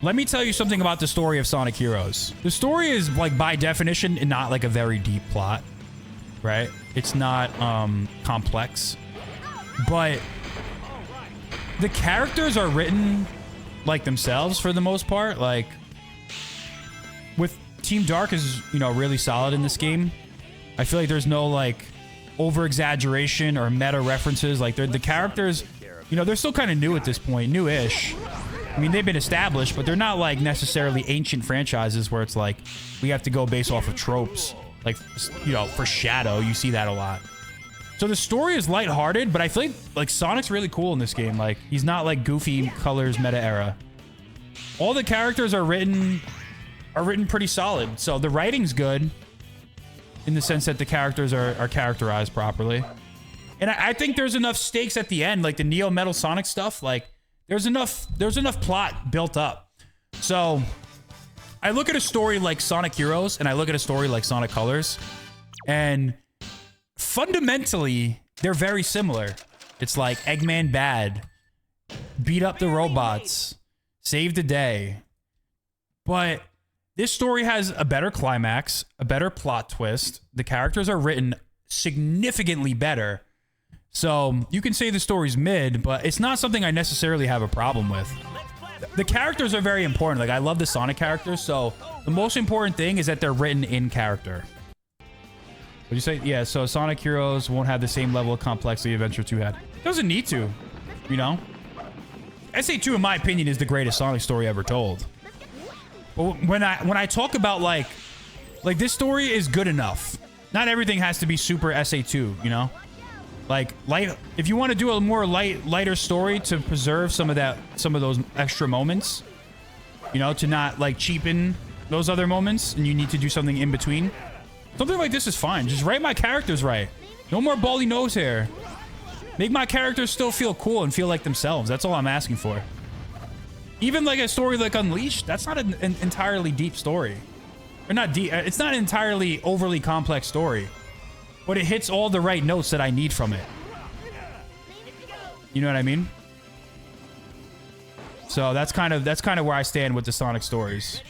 Let me tell you something about the story of Sonic Heroes. The story is, like, by definition, not like a very deep plot, right? It's not complex, but the characters are written like themselves for the most part. Like, with Team Dark is, you know, really solid in this game. I feel like there's no, like, over exaggeration or meta references. Like, the characters, you know, they're still kind of new at this point, new-ish. I mean, they've been established, but they're not, like, necessarily ancient franchises where it's like, we have to go based off of tropes. Like, you know, for Shadow, you see that a lot. So the story is lighthearted, but I feel like Sonic's really cool in this game. Like, he's not, like, goofy colors meta era. All the characters are written pretty solid. So the writing's good in the sense that the characters are characterized properly. And I think there's enough stakes at the end, like the Neo Metal Sonic stuff, like, there's enough plot built up. So I look at a story like Sonic Heroes and I look at a story like Sonic Colors, and fundamentally they're very similar. It's like Eggman bad, beat up the robots, save the day. But this story has a better climax, a better plot twist. The characters are written significantly better. So you can say the story's mid, but it's not something I necessarily have a problem with. The characters are very important. Like, I love the Sonic characters, so the most important thing is that they're written in character. What'd you say? Yeah, so Sonic Heroes won't have the same level of complexity Adventure 2 had. It doesn't need to, you know? SA2, in my opinion, is the greatest Sonic story ever told. But when I talk about, like this story is good enough. Not everything has to be super SA2, you know? Like, if you want to do a more lighter story to preserve some of those extra moments, you know, to not, like, cheapen those other moments, and you need to do something in between, something like this is fine. Just write my characters right. No more baldy nose hair. Make my characters still feel cool and feel like themselves. That's all I'm asking for. Even, like, a story like Unleashed, that's not an entirely deep story. Or not deep. It's not an entirely overly complex story. But it hits all the right notes that I need from it. You know what I mean? So that's kind of where I stand with the Sonic stories.